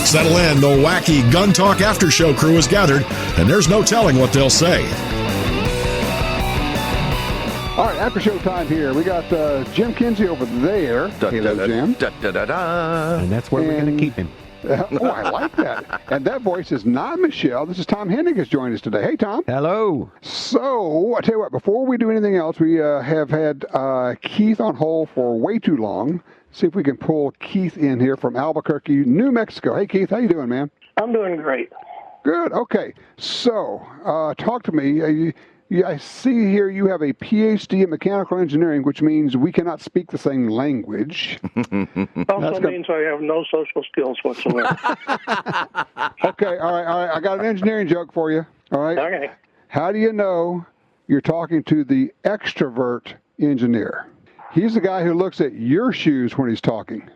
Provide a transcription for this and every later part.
Settle in, the wacky Gun Talk After Show crew is gathered, and there's no telling what they'll say. All right, after show time here. We got Jim Kinsey over there. Hello, Jim. And that's where we're going to keep him. Oh, I like that. And that voice is not Michelle. This is Tom Hennig has joined us today. Hey, Tom. Hello. So, I tell you what, before we do anything else, we have had Keith on hold for way too long. See if we can pull Keith in here from Albuquerque, New Mexico. Hey, Keith, how you doing, man? I'm doing great. Good. Okay. So, talk to me. I see here you have a PhD in mechanical engineering, which means we cannot speak the same language. Also means I have no social skills whatsoever. Okay, all right. I got an engineering joke for you. All right. Okay. How do you know you're talking to the extrovert engineer? He's the guy who looks at your shoes when he's talking.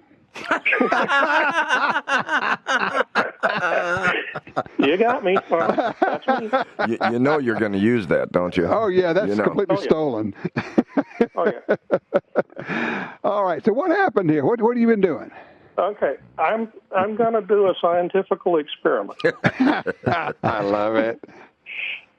You got me. That's me. You know you're going to use that, don't you? Oh, yeah, that's completely stolen. Oh, yeah. All right, so what happened here? What have you been doing? Okay, I'm going to do a scientific experiment. I love it.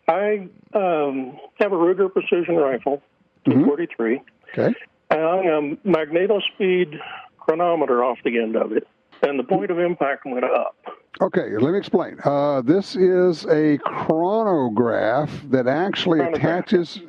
I have a Ruger precision rifle, 243. Okay. And a magnetospeed chronometer off the end of it, and the point of impact went up. Okay, let me explain. This is a chronograph that actually attaches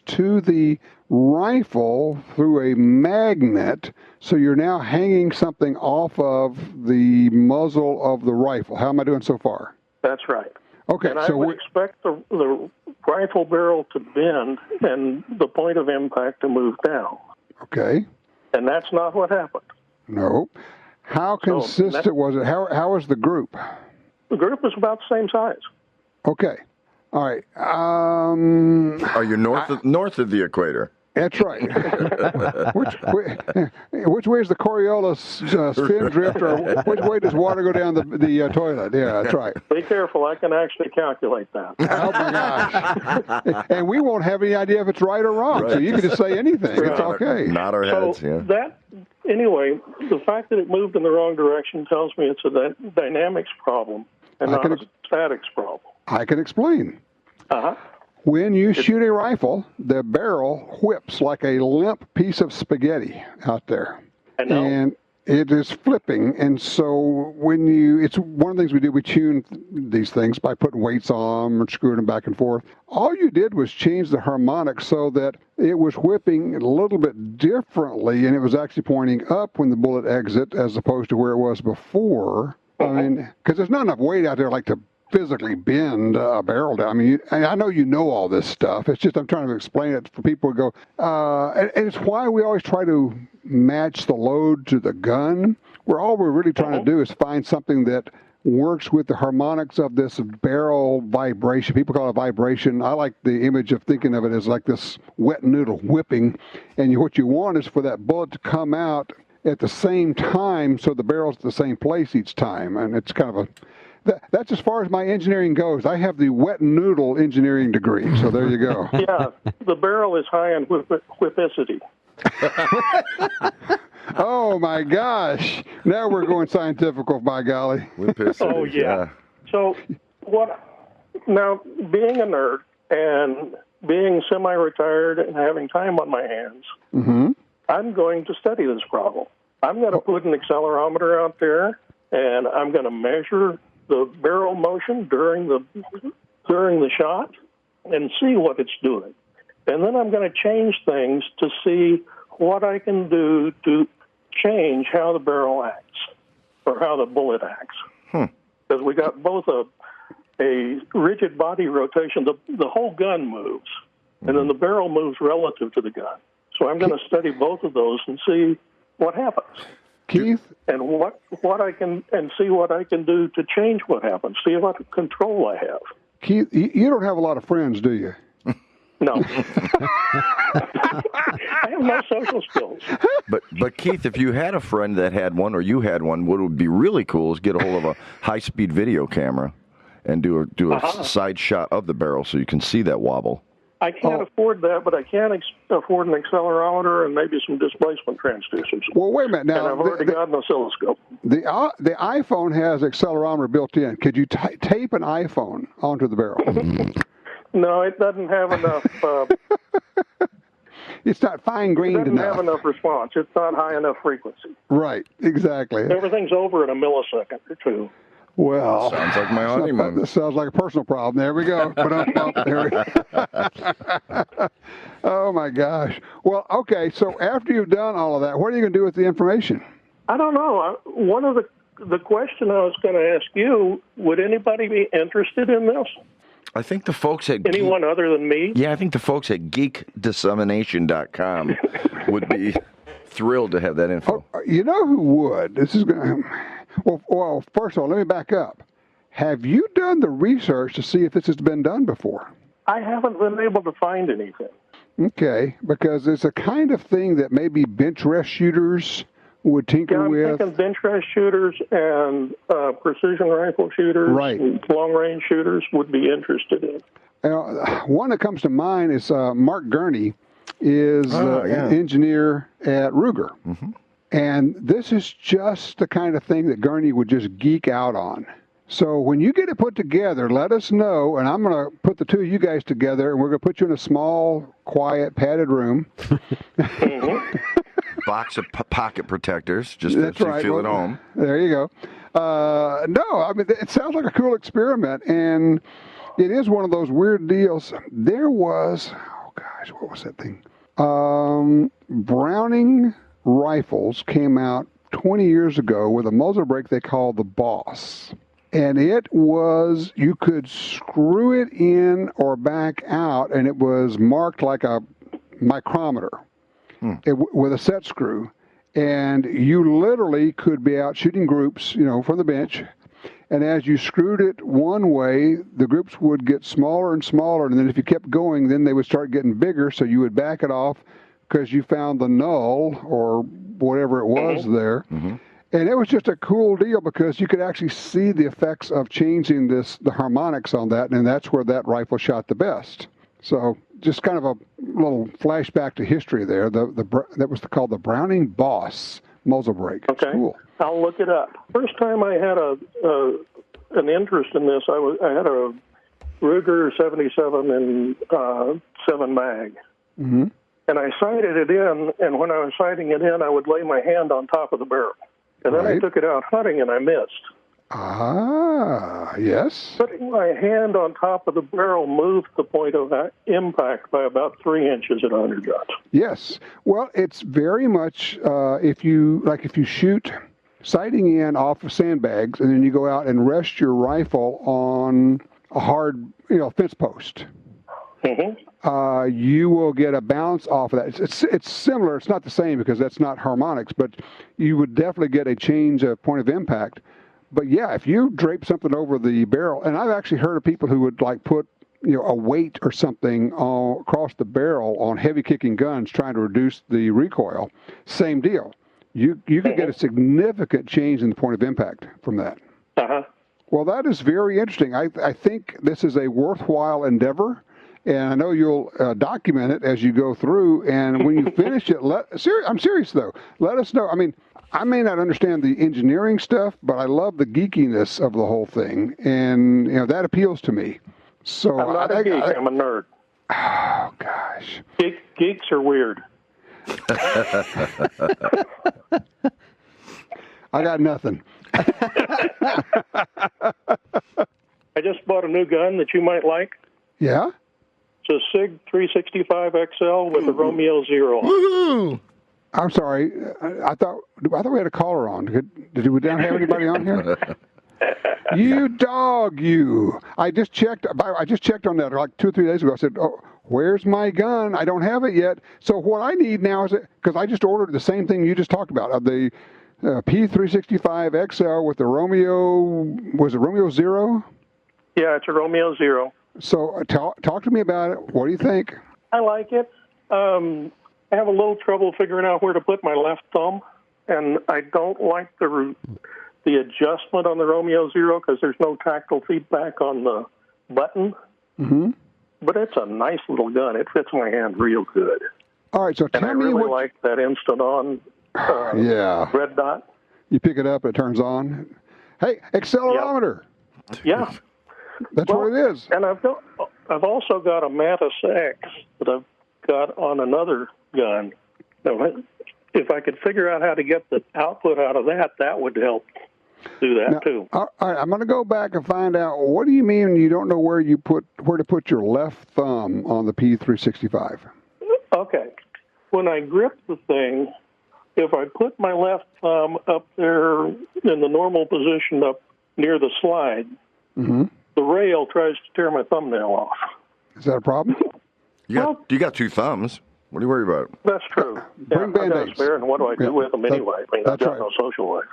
to the rifle through a magnet, so you're now hanging something off of the muzzle of the rifle. How am I doing so far? That's right. Okay, and I so would expect the rifle barrel to bend and the point of impact to move down. Okay. And that's not what happened. No. How consistent was it? How was the group? The group was about the same size. Okay. All right. Are you north of the equator? That's right. Which way is the Coriolis spin drift, or which way does water go down the toilet? Yeah, that's right. Be careful. I can actually calculate that. Oh, my gosh. And we won't have any idea if it's right or wrong, so you can just say anything. It's okay. Nod our heads, Anyway, the fact that it moved in the wrong direction tells me it's a dynamics problem and not a statics problem. I can explain. Uh-huh. When you shoot a rifle, the barrel whips like a limp piece of spaghetti out there. I know. And it is flipping. And so it's one of the things we do, we tune these things by putting weights on them and screwing them back and forth. All you did was change the harmonics so that it was whipping a little bit differently, and it was actually pointing up when the bullet exit as opposed to where it was before. I mean, because there's not enough weight out there like to physically bend a barrel down. I mean, I know you know all this stuff. It's just I'm trying to explain it for people who go, and it's why we always try to match the load to the gun, where all we're really trying to do is find something that works with the harmonics of this barrel vibration. People call it vibration. I like the image of thinking of it as like this wet noodle whipping, and what you want is for that bullet to come out at the same time so the barrel's at the same place each time, and it's kind of a that's as far as my engineering goes. I have the wet noodle engineering degree, so there you go. Yeah, the barrel is high in whippicity. Oh, my gosh. Now we're going scientific, by golly. Oh, yeah. So, now, being a nerd and being semi-retired and having time on my hands, I'm going to study this problem. I'm going to put an accelerometer out there, and I'm going to measure the barrel motion during the shot and see what it's doing. And then I'm going to change things to see what I can do to change how the barrel acts or how the bullet acts. Because we got both a rigid body rotation. The whole gun moves, and then the barrel moves relative to the gun. So I'm going to study both of those and see what happens. Keith? And what I can, and see what I can do to change what happens, see what control I have. Keith, you don't have a lot of friends, do you? No. I have no social skills. But Keith, if you had a friend that had one or you had one, what would be really cool is get a hold of a high-speed video camera and do a side shot of the barrel so you can see that wobble. I can't afford that, but I can afford an accelerometer and maybe some displacement transducers. Well, wait a minute. Now, and I've already got an oscilloscope. The iPhone has accelerometer built in. Could you tape an iPhone onto the barrel? No, it doesn't have enough. It's not fine-grained enough. It doesn't have enough response. It's not high enough frequency. Right, exactly. Everything's over in a millisecond or two. Well, sounds like my honeymoon. This sounds like a personal problem. There we go. Oh, my gosh. Well, okay, so after you've done all of that, what are you going to do with the information? I don't know. One of the question I was going to ask you, would anybody be interested in this? I think the folks at anyone other than me? Yeah, I think the folks at geekdissemination.com would be thrilled to have that info. Oh, you know who would? This is going to... Well, first of all, let me back up. Have you done the research to see if this has been done before? I haven't been able to find anything. Okay, because it's a kind of thing that maybe bench rest shooters would tinker with. I'm thinking bench rest shooters and precision rifle shooters, right, and long-range shooters would be interested in. One that comes to mind is Mark Gurney is an engineer at Ruger. Mm-hmm. And this is just the kind of thing that Gurney would just geek out on. So when you get it put together, let us know, and I'm going to put the two of you guys together, and we're going to put you in a small, quiet, padded room. Mm-hmm. Box of pocket protectors, just That's so you right. feel at home. There you go. No, I mean, it sounds like a cool experiment, and it is one of those weird deals. There was, what was that thing? Browning rifles came out 20 years ago with a muzzle brake they called the Boss. And it was, you could screw it in or back out, and it was marked like a micrometer with a set screw. And you literally could be out shooting groups, from the bench. And as you screwed it one way, the groups would get smaller and smaller. And then if you kept going, then they would start getting bigger. So you would back it off because you found the null or whatever it was there. Mm-hmm. And it was just a cool deal because you could actually see the effects of changing the harmonics on that, and that's where that rifle shot the best. So just kind of a little flashback to history there. That was called the Browning Boss muzzle brake. Okay, cool. I'll look it up. First time I had an interest in this, I had a Ruger 77 and 7 mag. Mm-hmm. And I sighted it in, and when I was sighting it in, I would lay my hand on top of the barrel. And then I took it out hunting, and I missed. Ah, yes. Putting my hand on top of the barrel moved the point of impact by about 3 inches at 100 yards. Yes. Well, it's very much, if you shoot sighting in off of sandbags, and then you go out and rest your rifle on a hard, fence post. Mm-hmm. You will get a bounce off of that. It's similar. It's not the same because that's not harmonics, but you would definitely get a change of point of impact. But yeah, if you drape something over the barrel, and I've actually heard of people who would put a weight or something across the barrel on heavy kicking guns trying to reduce the recoil. Same deal. You could get a significant change in the point of impact from that. Uh-huh. Well, that is very interesting. I think this is a worthwhile endeavor. And I know you'll document it as you go through. And when you finish it, I'm serious, though. Let us know. I mean, I may not understand the engineering stuff, but I love the geekiness of the whole thing. And, that appeals to me. So I'm not a geek. I'm a nerd. Oh, gosh. Geeks are weird. I got nothing. I just bought a new gun that you might like. Yeah? It's a SIG 365 XL with a Romeo Zero on. Woohoo! I'm sorry. I thought we had a caller on. Did we not have anybody on here? You dog, you! I just checked on that like 2 or 3 days ago. I said, "Oh, where's my gun? I don't have it yet." So what I need now is because I just ordered the same thing you just talked about, the P365 XL with the Romeo. Was it Romeo Zero? Yeah, it's a Romeo Zero. So talk to me about it. What do you think? I like it. I have a little trouble figuring out where to put my left thumb, and I don't like the adjustment on the Romeo Zero because there's no tactile feedback on the button. Mm-hmm. but it's a nice little gun. It fits my hand real good. All right, so and tell I me really what... like that instant on red dot. You pick it up, it turns on. Hey, accelerometer. Yeah. That's what it is. And I've also got a Mantis X that I've got on another gun. Now, if I could figure out how to get the output out of that, that would help do that too. All right, I'm going to go back and find out, what do you mean you don't know where to put your left thumb on the P365? Okay. When I grip the thing, if I put my left thumb up there in the normal position up near the slide, the rail tries to tear my thumbnail off. Is that a problem? You got two thumbs. What are you worried about? That's true. Bring I've got a Band-Aids. spare, and what do I do with them anyway? I mean, I've got no social life.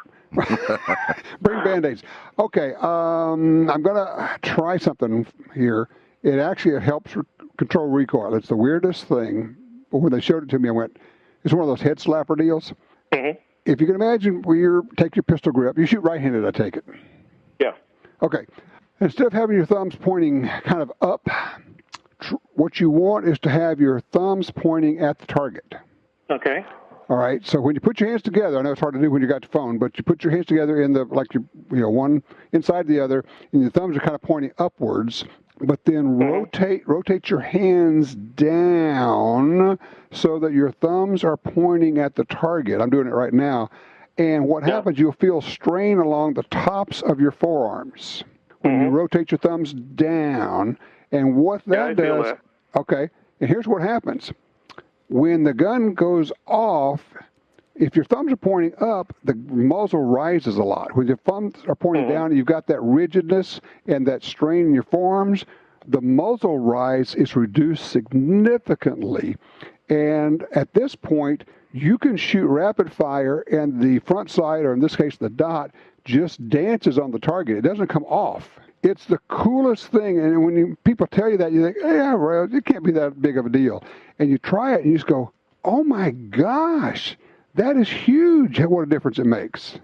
Bring Band-Aids. Okay, I'm going to try something here. It helps control recoil. It's the weirdest thing. But when they showed it to me, I went, it's one of those head slapper deals. If you can imagine where you take your pistol grip, you shoot right-handed, I take it. Yeah. Okay. Instead of having your thumbs pointing kind of up, what you want is to have your thumbs pointing at the target. Okay. All right. So when you put your hands together, I know it's hard to do when you got the phone, but you put your hands together in one inside the other, and your thumbs are kind of pointing upwards. But then rotate your hands down so that your thumbs are pointing at the target. I'm doing it right now. And what happens, you'll feel strain along the tops of your forearms when you rotate your thumbs down. And what that does... that. Okay, and here's what happens. When the gun goes off, if your thumbs are pointing up, the muzzle rises a lot. When your thumbs are pointing down, you've got that rigidness and that strain in your forearms. The muzzle rise is reduced significantly. And at this point, you can shoot rapid fire, and the front sight, or in this case, the dot, just dances on the target. It doesn't come off. It's the coolest thing. And when people tell you that, you think, yeah, well, it can't be that big of a deal. And you try it, and you just go, oh, my gosh, that is huge, what a difference it makes.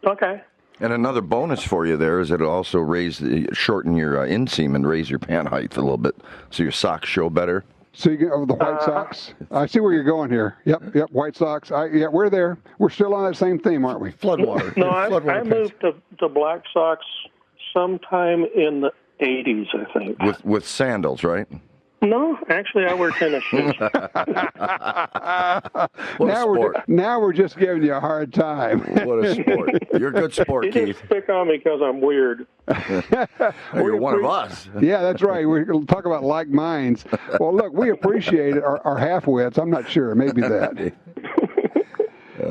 Okay. And another bonus for you there is it'll also shorten your inseam and raise your pant height a little bit, so your socks show better. So you get over the white socks. I see where you're going here. Yep, white socks. We're there. We're still on that same theme, aren't we? Floodwater. No, I moved to black socks sometime in the 80s, I think. With sandals, right? No, actually, I wear tennis shoes. Now we're just giving you a hard time. What a sport. You're a good sport, You Keith. just pick on me because I'm weird. You're one of us. Yeah, that's right. We're going to talk about like minds. Well, look, we appreciate it. Our half-wits, I'm not sure. Maybe that.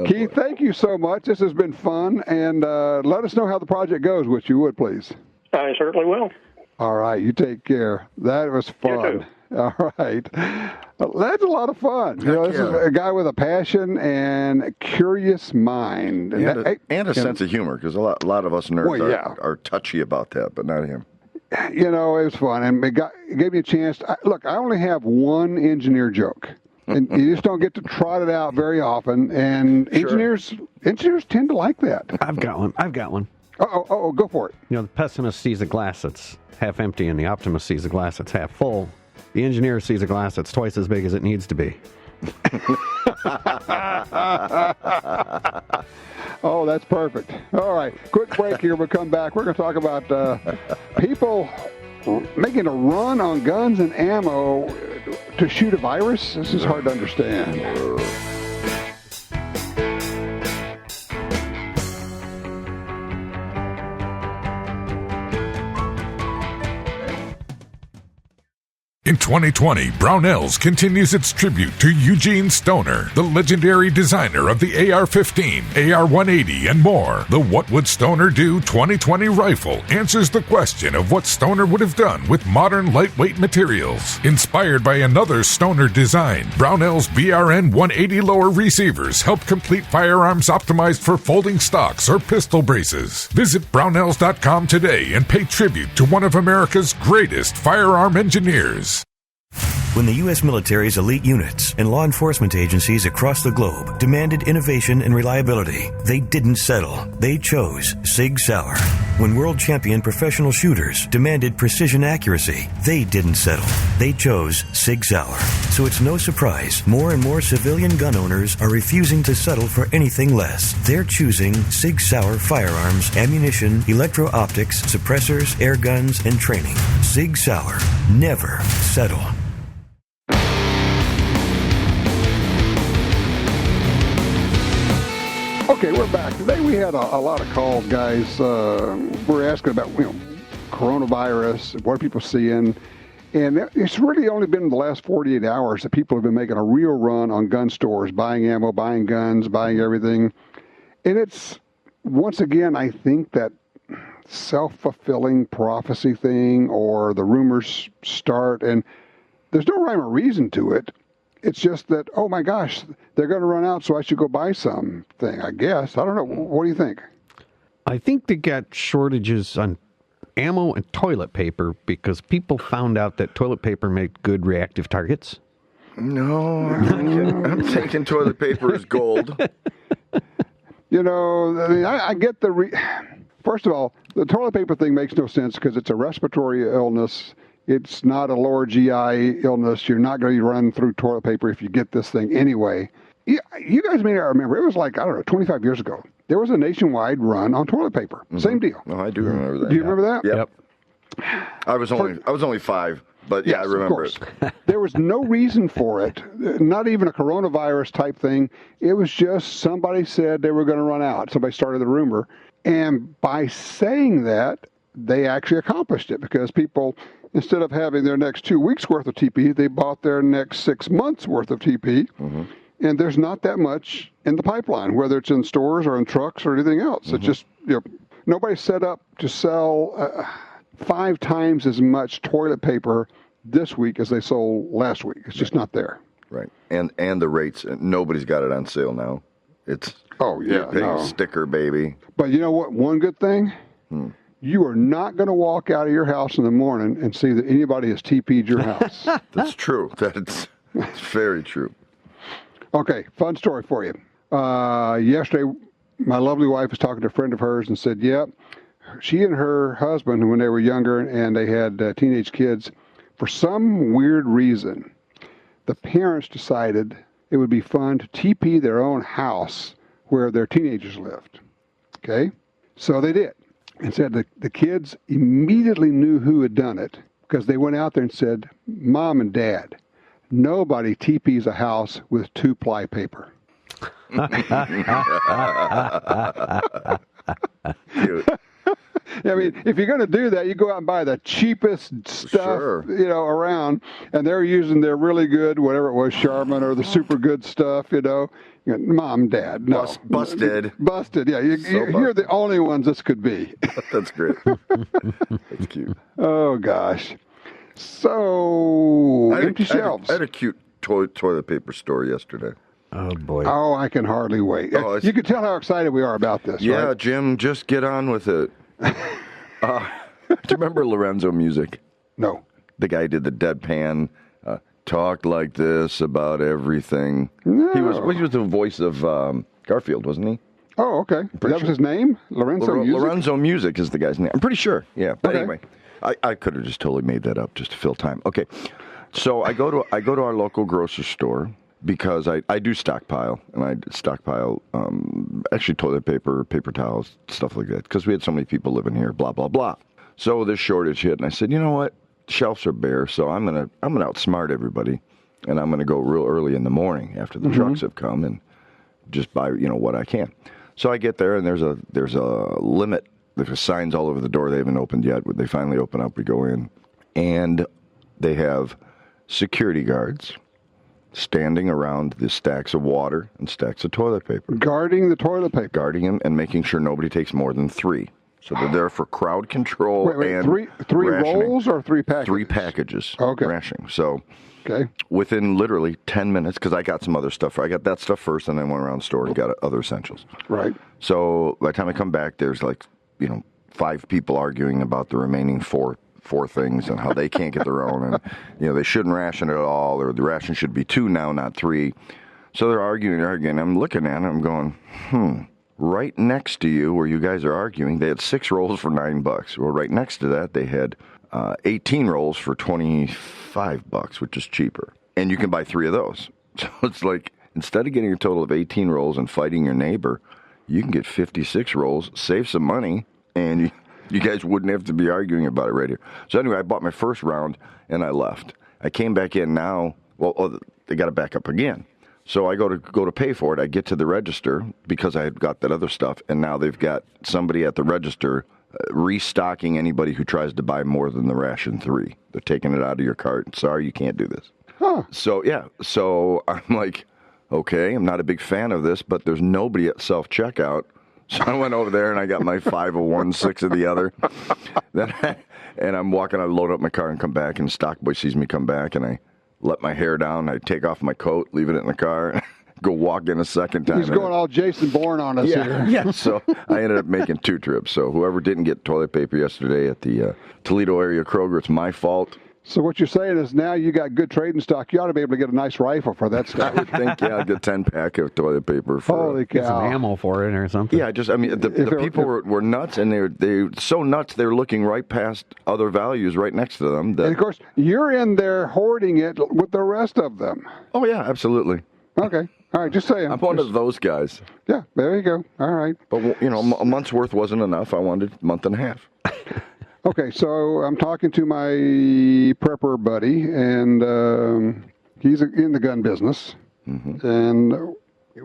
Keith, thank you so much. This has been fun. And let us know how the project goes, which you would, please. I certainly will. All right, you take care. That was fun. You too. All right. That's a lot of fun. This is a guy with a passion and a curious mind. And a sense of humor, because a lot of us nerds are touchy about that, but not him. It was fun, and it gave me a chance. Look, I only have one engineer joke, and you just don't get to trot it out very often, and engineers tend to like that. I've got one. Oh, go for it. The pessimist sees a glass that's half empty, and the optimist sees a glass that's half full. The engineer sees a glass that's twice as big as it needs to be. Oh, that's perfect. All right, quick break here. We'll come back. We're going to talk about people making a run on guns and ammo to shoot a virus. This is hard to understand. In 2020, Brownells continues its tribute to Eugene Stoner, the legendary designer of the AR-15, AR-180, and more. The What Would Stoner Do 2020 rifle answers the question of what Stoner would have done with modern lightweight materials. Inspired by another Stoner design, Brownells BRN 180 lower receivers help complete firearms optimized for folding stocks or pistol braces. Visit Brownells.com today and pay tribute to one of America's greatest firearm engineers. When the U.S. military's elite units and law enforcement agencies across the globe demanded innovation and reliability, they didn't settle. They chose Sig Sauer. When world champion professional shooters demanded precision accuracy, they didn't settle. They chose Sig Sauer. So it's no surprise more and more civilian gun owners are refusing to settle for anything less. They're choosing Sig Sauer firearms, ammunition, electro-optics, suppressors, air guns, and training. Sig Sauer. Never settle. Okay, we're back. Today we had a lot of calls, guys. We're asking about coronavirus, what are people seeing? And it's really only been in the last 48 hours that people have been making a real run on gun stores, buying ammo, buying guns, buying everything. And it's, once again, I think that self-fulfilling prophecy thing, or the rumors start, and there's no rhyme or reason to it. It's just that, oh my gosh, they're going to run out, so I should go buy something, I guess. I don't know. What do you think? I think they got shortages on ammo and toilet paper because people found out that toilet paper made good reactive targets. No, I'm thinking toilet paper is gold. I get First of all, the toilet paper thing makes no sense because it's a respiratory illness. It's not a lower GI illness. You're not going to run through toilet paper if you get this thing anyway. You guys may not remember. It was 25 years ago. There was a nationwide run on toilet paper. Mm-hmm. Same deal. No, I do remember that. Do you remember that? Yep. I was only 5, but yeah, yes, I remember it. There was no reason for it. Not even a coronavirus type thing. It was just somebody said they were going to run out. Somebody started the rumor. And by saying that, they actually accomplished it because people, instead of having their next 2 weeks worth of TP, they bought their next 6 months worth of TP. Mm-hmm. And there's not that much in the pipeline, whether it's in stores or in trucks or anything else. Mm-hmm. It's just, nobody's set up to sell 5 times as much toilet paper this week as they sold last week. It's just not there. Right. And the rates, nobody's got it on sale now. It's sticker, baby. But you know what? One good thing, you are not going to walk out of your house in the morning and see that anybody has TP'd your house. That's true. That's very true. Okay, fun story for you. Yesterday, my lovely wife was talking to a friend of hers and said, she and her husband, when they were younger and they had teenage kids, for some weird reason, the parents decided it would be fun to TP their own house where their teenagers lived. Okay? So they did. And said the kids immediately knew who had done it because they went out there and said, Mom and Dad, nobody TPs a house with 2-ply paper. Cute. I mean, if you're going to do that, you go out and buy the cheapest stuff, around, and they're using their really good, whatever it was, Charmin or the super good stuff, Mom, Dad, no. Busted. Busted, yeah. You're the only ones this could be. That's great. That's cute. Oh, gosh. So, empty shelves. I had a cute toilet paper story yesterday. Oh, boy. Oh, I can hardly wait. You can tell how excited we are about this, yeah, right? Jim, just get on with it. Do you remember Lorenzo Music? No. The guy did the deadpan, talked like this about everything. No. He was the voice of Garfield, wasn't he? Oh, okay. That was his name? Lorenzo Music? Lorenzo Music is the guy's name. I'm pretty sure. Yeah. But okay. Anyway, I could have just totally made that up just to fill time. Okay. So I go to our local grocery store because I do stockpile, and I stockpile actually toilet paper, paper towels, stuff like that, because we had so many people living here, blah, blah, blah. So this shortage hit, and I said, you know what? Shelves are bare, so I'm gonna outsmart everybody, and I'm gonna go real early in the morning after the trucks have come and just buy what I can. So I get there, and there's a limit. There's signs all over the door. They haven't opened yet. They finally open up. We go in, and they have security guards standing around the stacks of water and stacks of toilet paper. Guarding the toilet paper. Guarding them and making sure nobody takes more than 3. So they're there for crowd control and three rationing. rolls or 3 packages? 3 packages. Okay. Rationing. So within literally 10 minutes, because I got some other stuff. I got that stuff first, and then went around the store and got other essentials. Right. So by the time I come back, there's 5 people arguing about the remaining 4 4 things and how they can't get their own, and they shouldn't ration at all, or the ration should be 2 now, not 3. So they're arguing. I'm looking at them, I'm going, right next to you where you guys are arguing, they had 6 rolls for $9. Well, right next to that, they had 18 rolls for $25, which is cheaper. And you can buy 3 of those. So it's like, instead of getting a total of 18 rolls and fighting your neighbor, you can get 56 rolls, save some money, and you guys wouldn't have to be arguing about it right here. So anyway, I bought my first round, and I left. I came back in now. Well, they got to back up again. So I go to pay for it. I get to the register because I had got that other stuff, and now they've got somebody at the register restocking anybody who tries to buy more than the ration 3. They're taking it out of your cart. Sorry, you can't do this. Huh. So I'm like, okay, I'm not a big fan of this, but there's nobody at self-checkout. So I went over there and I got my 5 of one, 6 of the other. And I'm walking, I load up my car and come back, and Stockboy sees me come back, and I let my hair down. I take off my coat, leave it in the car, go walk in a second time. He's going all Jason Bourne on us here. Yeah, so I ended up making 2 trips. So whoever didn't get toilet paper yesterday at the Toledo area Kroger, it's my fault. So what you're saying is now you got good trading stock. You ought to be able to get a nice rifle for that stuff. I would think, I'll get 10-pack of toilet paper. Holy cow. Get some ammo for it or something. Yeah, the people were nuts, and they're so nuts they're looking right past other values right next to them. And of course, you're in there hoarding it with the rest of them. Oh, yeah, absolutely. Okay. All right, just saying. I'm one of those guys. Yeah, there you go. All right. But, a month's worth wasn't enough. I wanted a month and a half. Okay, so I'm talking to my prepper buddy, and he's in the gun business. Mm-hmm. And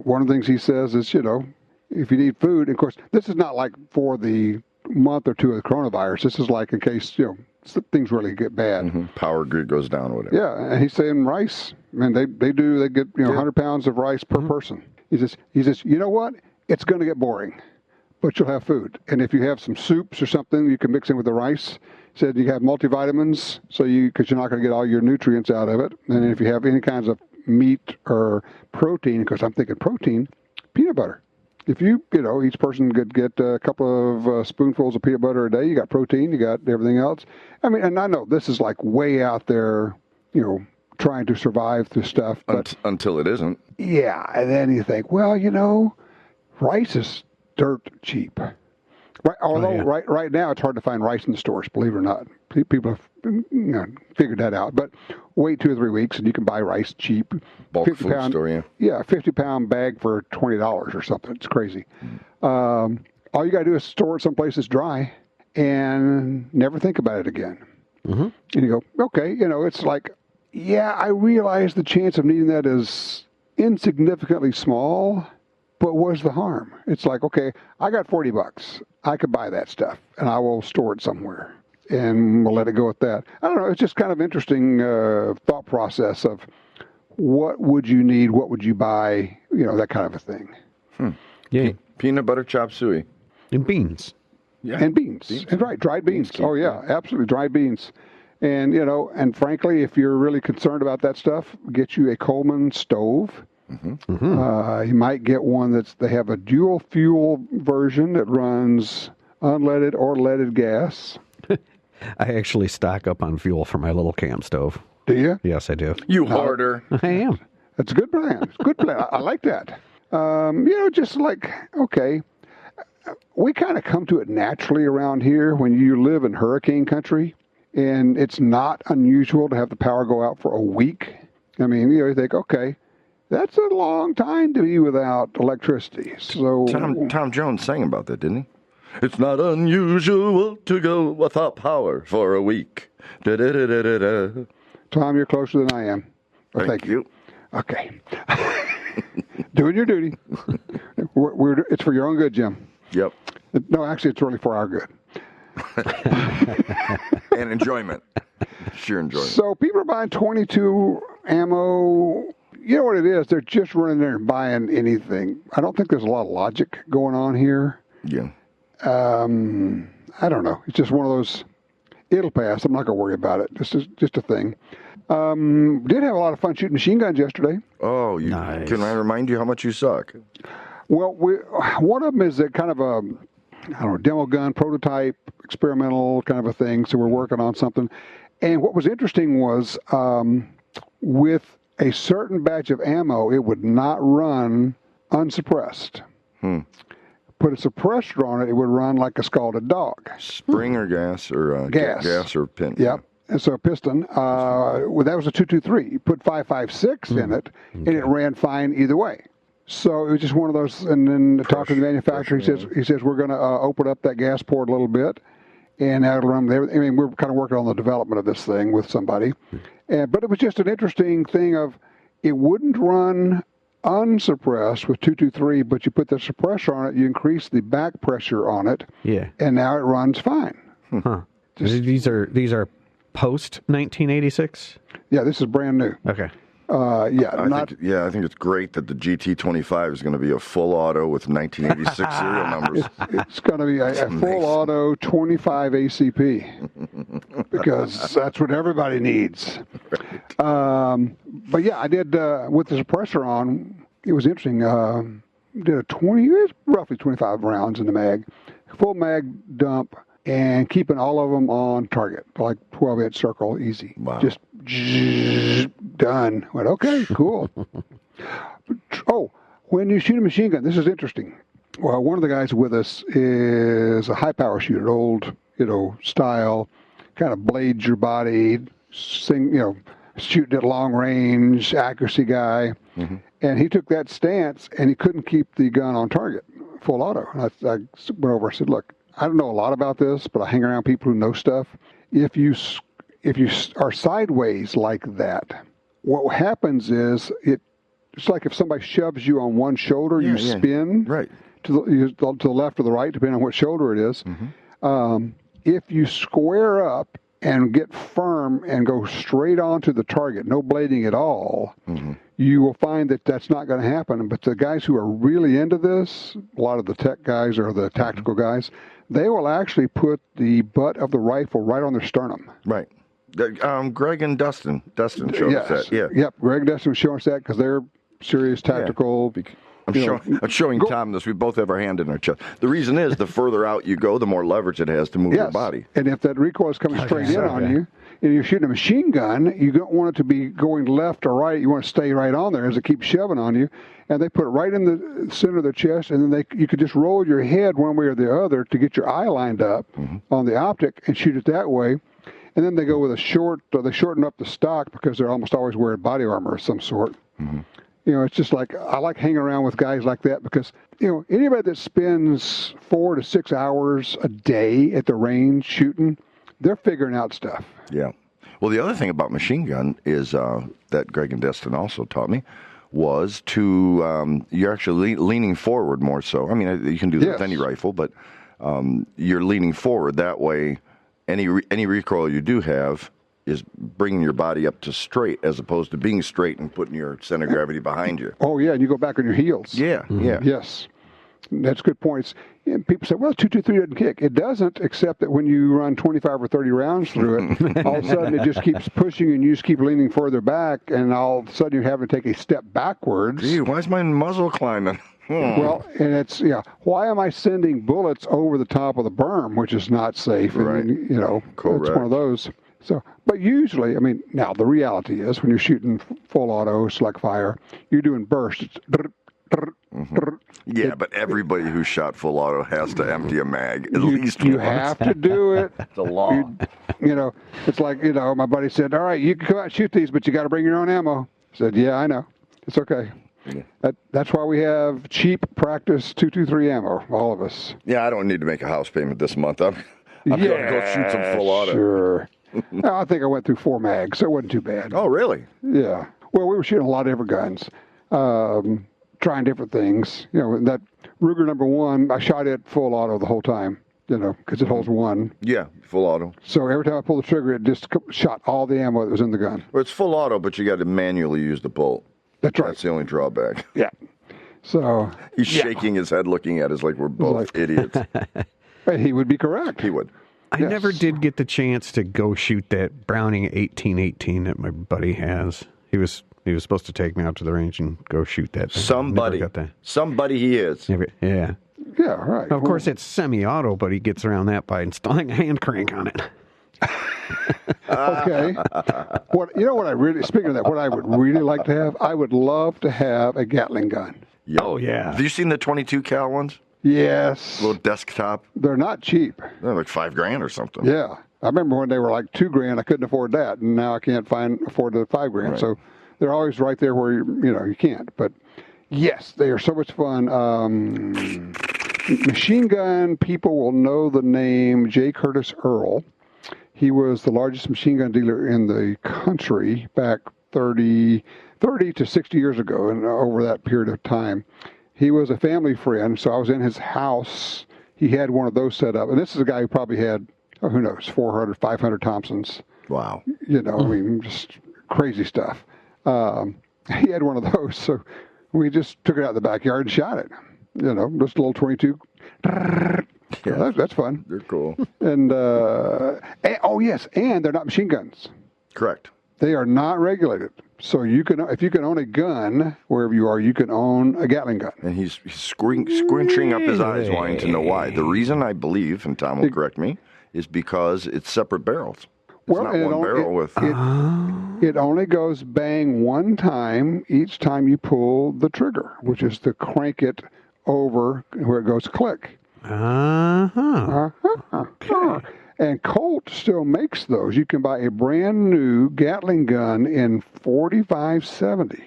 one of the things he says is, if you need food, of course, this is not like for the month or two of the coronavirus. This is like in case, things really get bad. Mm-hmm. Power grid goes down or whatever. Yeah, and he's saying rice. Man, they get 100 pounds of rice per person. He says, you know what? It's going to get boring, but you'll have food. And if you have some soups or something, you can mix in with the rice. He said you have multivitamins, because you're not going to get all your nutrients out of it. And if you have any kinds of meat or protein, because I'm thinking protein, peanut butter. If each person could get a couple of spoonfuls of peanut butter a day, you got protein, you got everything else. I mean, and I know this is like way out there, trying to survive through stuff. But, until it isn't. Yeah, and then you think, well, rice is dirt cheap. Right, although right now it's hard to find rice in the stores, believe it or not. People have figured that out. But wait 2 or 3 weeks and you can buy rice cheap. Bulk food store, yeah. Yeah, a 50-pound bag for $20 or something. It's crazy. All you got to do is store it someplace that's dry and never think about it again. Mm-hmm. And you go, okay, it's like, yeah, I realize the chance of needing that is insignificantly small. But what's the harm? It's like, okay, I got $40. I could buy that stuff, and I will store it somewhere, and we'll let it go at that. I don't know. It's just kind of interesting thought process of what would you need, what would you buy, that kind of a thing. Yeah. Peanut butter chop suey. And beans. Yeah. And beans. And right, dried beans. Oh, yeah, absolutely, dried beans. And, and frankly, if you're really concerned about that stuff, get you a Coleman stove. Mm-hmm. Mm-hmm. You might get one they have a dual fuel version that runs unleaded or leaded gas. I actually stock up on fuel for my little camp stove. Do you? Yes, I do. You hoarder. I am. That's a good plan. It's a good plan. I like that. Just like, okay, we kind of come to it naturally around here when you live in hurricane country, and it's not unusual to have the power go out for a week. I mean, you think, okay, that's a long time to be without electricity. So Tom Jones sang about that, didn't he? It's not unusual to go without power for a week. Da-da-da-da-da-da. Tom, you're closer than I am. Well, thank you. Okay. Doing your duty. It's for your own good, Jim. Yep. No, actually, it's really for our good. And enjoyment. Sheer enjoyment. So people are buying 22 ammo. You know what it is? They're just running there and buying anything. I don't think there's a lot of logic going on here. Yeah. I don't know. It's just one of those, it'll pass. I'm not going to worry about it. This is just a thing. Did have a lot of fun shooting machine guns yesterday. Oh, nice. Can I remind you how much you suck? Well, one of them is a kind of demo gun, prototype, experimental kind of a thing. So we're working on something. And what was interesting was with a certain batch of ammo, it would not run unsuppressed. Put a suppressor on it, it would run like a scalded dog. Spring or gas or gas or pin. Yep. And so a piston, well, that was a 223. You put 5.56 in it, and it ran fine either way. So it was just one of those. And then talking to the manufacturer, he says we're going to open up that gas port a little bit, and that'll run there. I mean, we're kind of working on the development of this thing with somebody, but it was just an interesting thing of it wouldn't run unsuppressed with 223, but you put the suppressor on it, you increase the back pressure on it, and now it runs fine. These are post 1986. Yeah, this is brand new. Okay. I think it's great that the GT25 is going to be a full auto with 1986 serial numbers. It's going to be a full auto 25 ACP because that's what everybody needs. Right. But yeah, I did with the suppressor on. It was interesting. Did roughly 25 rounds in the mag, full mag dump, and keeping all of them on target, like 12-inch circle, easy. Wow. Just done. Went, okay, cool. When you shoot a machine gun, this is interesting. Well, one of the guys with us is a high-power shooter, old, style, kind of blades your body, shooting at long range, accuracy guy. Mm-hmm. And he took that stance, and he couldn't keep the gun on target, full auto. And I went over and said, look, I don't know a lot about this, but I hang around people who know stuff. If you are sideways like that, what happens is it's like if somebody shoves you on one shoulder, you spin to the left or the right, depending on what shoulder it is. Mm-hmm. If you square up and get firm and go straight onto the target, no blading at all, mm-hmm. you will find that that's not going to happen. But the guys who are really into this, a lot of the tech guys or the tactical mm-hmm. guys, they will actually put the butt of the rifle right on their sternum. Right. Greg and Dustin showed us that. Yeah. Yep. Greg and Dustin was showing us that because they're serious tactical. Yeah. I'm showing Tom this. We both have our hand in our chest. The reason is the further out you go, the more leverage it has to move your body. And if that recoil is coming straight in on you, and you're shooting a machine gun, you don't want it to be going left or right. You want to stay right on there as it keeps shoving on you. And they put it right in the center of their chest, and then you could just roll your head one way or the other to get your eye lined up mm-hmm. on the optic and shoot it that way. And then they go with they shorten up the stock because they're almost always wearing body armor of some sort. Mm-hmm. It's just like, I like hanging around with guys like that because, anybody that spends 4 to 6 hours a day at the range shooting, they're figuring out stuff. Yeah. Well, the other thing about machine gun is that Greg and Destin also taught me was to, you're actually leaning forward more so. I mean, you can do that with any rifle, but you're leaning forward. That way, any recoil you do have is bringing your body up to straight as opposed to being straight and putting your center of gravity behind you. Oh, yeah, and you go back on your heels. Yeah, mm-hmm. yeah. Yes, that's good points. And people say, well, 223 doesn't kick. It doesn't, except that when you run 25 or 30 rounds through it, all of a sudden it just keeps pushing and you just keep leaning further back, and all of a sudden you're having to take a step backwards. Gee, why is my muzzle climbing? Well, and it's, why am I sending bullets over the top of the berm, which is not safe? Right. And, correct. It's one of those. So, but usually, now the reality is when you're shooting full auto, select fire, you're doing bursts. Mm-hmm. Yeah, but everybody who shot full auto has to empty a mag at least once. You have to do it. It's a law. It's like, my buddy said, all right, you can come out and shoot these, but you got to bring your own ammo. I said, yeah, I know. It's okay. Yeah. That's why we have cheap practice 223 ammo, all of us. Yeah, I don't need to make a house payment this month. I'm going to go shoot some full auto. Sure. No, I think I went through 4 mags, so it wasn't too bad. Oh, really? Yeah. Well, we were shooting a lot of different guns, trying different things. That Ruger #1, I shot it full auto the whole time, because it holds 1. Yeah, full auto. So every time I pulled the trigger, it just shot all the ammo that was in the gun. Well, it's full auto, but you got to manually use the bolt. That's right. That's the only drawback. Yeah. So he's shaking his head, looking at us like we're both idiots. He would be correct. He would. I never did get the chance to go shoot that Browning 1818 that my buddy has. He was supposed to take me out to the range and go shoot that thing. Somebody he is. Yeah. Yeah, right. Of course, it's semi-auto, but he gets around that by installing a hand crank on it. Okay. Speaking of that, what I would really like to have, I would love to have a Gattling gun. Yep. Oh, yeah. Have you seen the 22 cal ones? Yes. Little desktop. They're not cheap. They're like $5,000 or something. Yeah. I remember when they were like $2,000, I couldn't afford that, and now I can't afford the $5,000. Right. So they're always right there where you can't. But yes, they are so much fun. Machine gun people will know the name J. Curtis Earl. He was the largest machine gun dealer in the country back 30 to 60 years ago, and over that period of time. He was a family friend, so I was in his house. He had one of those set up, and this is a guy who probably had, who knows, 400, 500 Thompsons. Wow. I mean, just crazy stuff. He had one of those, so we just took it out in the backyard and shot it. Just a little 22. Yeah, that's fun. They're cool. And yes, and they're not machine guns. Correct. They are not regulated. So if you can own a gun wherever you are, you can own a Gattling gun. And he's squinching up his eyes, wanting to know why. The reason I believe, and Tom will correct me, is because it's separate barrels. It's not one barrel with. It only goes bang one time each time you pull the trigger, which is to crank it over where it goes click. Okay. And Colt still makes those. You can buy a brand new Gattling gun in 4570.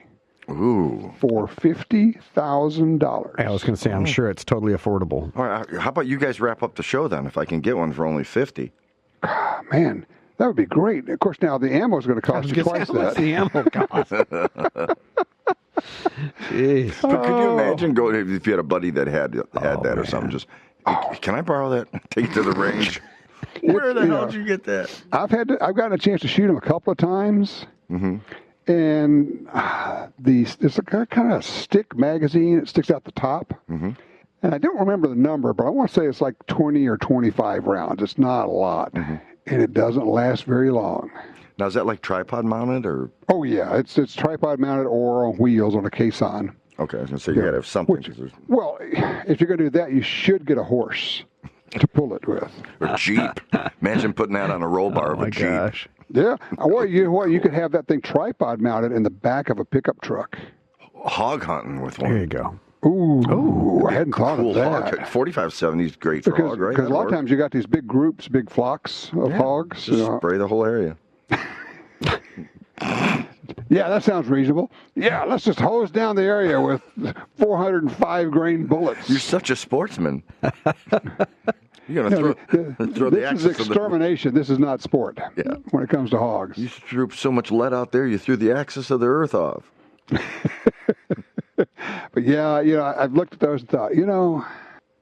Ooh. For $50,000. I was going to say, I'm sure it's totally affordable. All right, how about you guys wrap up the show then? If I can get one for only $50. Man, that would be great. Of course, now the ammo is going to cost you twice that. The ammo cost. Jeez. But could you imagine if you had a buddy that had that or something? Just, can I borrow that? Take it to the range. Where the hell did you get that? I've gotten a chance to shoot him a couple of times. Mm-hmm. And there's a kind of stick magazine that sticks out the top. Mm-hmm. And I don't remember the number, but I want to say it's like 20 or 25 rounds. It's not a lot. Mm-hmm. And it doesn't last very long. Now, is that like tripod mounted or? Oh, yeah. It's tripod mounted or on wheels on a caisson. Okay, I was going to say you got to have something. Well, if you're going to do that, you should get a horse to pull it with. Or Jeep. Imagine putting that on a roll bar of a Jeep. Gosh. Yeah. Or you could have that thing tripod mounted in the back of a pickup truck. Hog hunting with one. There you go. Ooh, I hadn't thought of that. Hog. 4570 is great for hog, right? Because a lot of times you got these big groups, big flocks of hogs. Just spray the whole area. Yeah, that sounds reasonable. Yeah, let's just hose down the area with 405 grain bullets. You're such a sportsman. You're going to throw the axis. This is extermination. This is not sport when it comes to hogs. You threw so much lead out there, you threw the axis of the earth off. But yeah, I've looked at those and thought,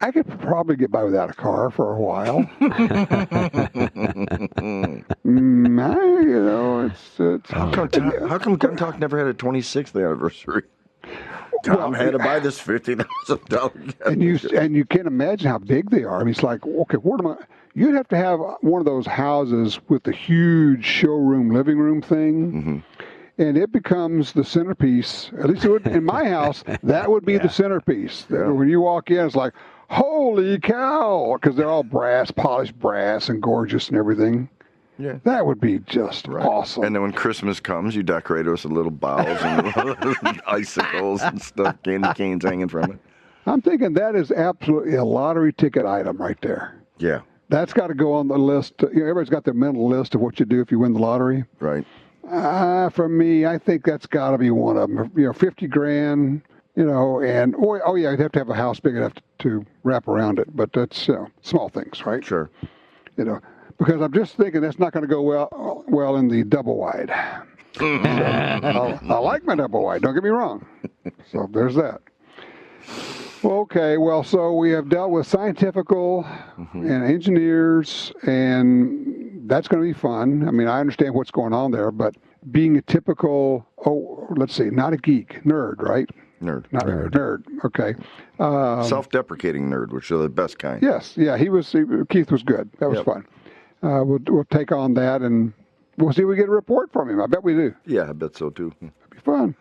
I could probably get by without a car for a while. How come Gun Talk never had a 26th anniversary? Tom had to buy this $50,000. And you can't imagine how big they are. I mean, it's like, okay, you'd have to have one of those houses with the huge showroom, living room thing. Mm-hmm. And it becomes the centerpiece. At least it would, in my house, that would be the centerpiece. Yeah. When you walk in, it's like, holy cow, because they're all polished brass and gorgeous and everything. Yeah. That would be just awesome. And then when Christmas comes, you decorate it with some little boughs and icicles and stuff, candy canes hanging from it. I'm thinking that is absolutely a lottery ticket item right there. Yeah. That's got to go on the list. Everybody's got their mental list of what you do if you win the lottery. Right. For me, I think that's got to be one of them. $50,000, and you'd have to have a house big enough to wrap around it. But that's small things, right? Sure. Because I'm just thinking that's not going to go well in the double wide. I like my double wide. Don't get me wrong. So there's that. Okay, well, so we have dealt with scientifical and engineers, and that's going to be fun. I mean, I understand what's going on there, but being a typical, not a geek, nerd, right? Nerd. Okay. Self-deprecating nerd, which are the best kind. Yes, yeah, Keith was good. That was fun. We'll take on that, and we'll see if we get a report from him. I bet we do. Yeah, I bet so, too. It'll be fun.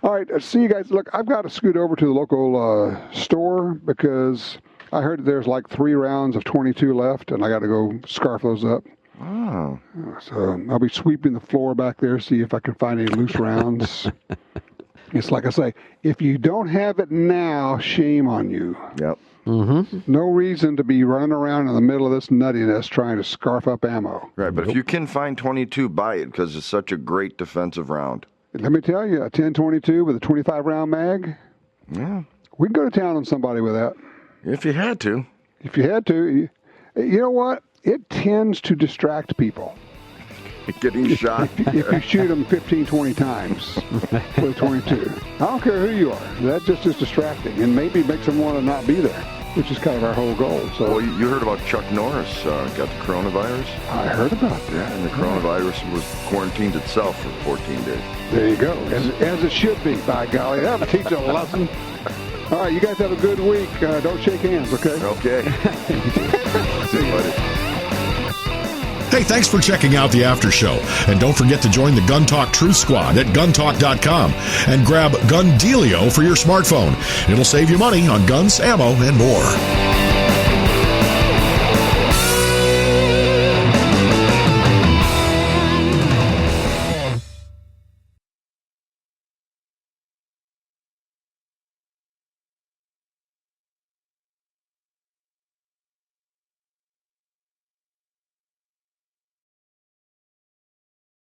All right, see you guys. Look, I've got to scoot over to the local store because I heard there's like 3 rounds of 22 left, and I got to go scarf those up. Oh. So I'll be sweeping the floor back there, see if I can find any loose rounds. It's like I say, if you don't have it now, shame on you. Yep. No reason to be running around in the middle of this nuttiness trying to scarf up ammo. Right, but if you can find 22, buy it because it's such a great defensive round. Let me tell you, a 10-22 with a 25-round mag, Yeah. we'd go to town on somebody with that. If you had to. If you had to. You know what? It tends to distract people. Getting shot. If you shoot them 15, 20 times with a 22. I don't care who you are. That just is distracting and maybe makes them want to not be there, which is kind of our whole goal. So, Well, you heard about Chuck Norris got the coronavirus? I heard about that. And the coronavirus was quarantined itself for 14 days. There you go. As it should be, by golly. That'll teach a lesson. All right, you guys have a good week. Don't shake hands, okay? Okay. See you, buddy. Hey, thanks for checking out the after show. And don't forget to join the Gun Talk Truth Squad at guntalk.com and grab Gun Dealio for your smartphone. It'll save you money on guns, ammo, and more.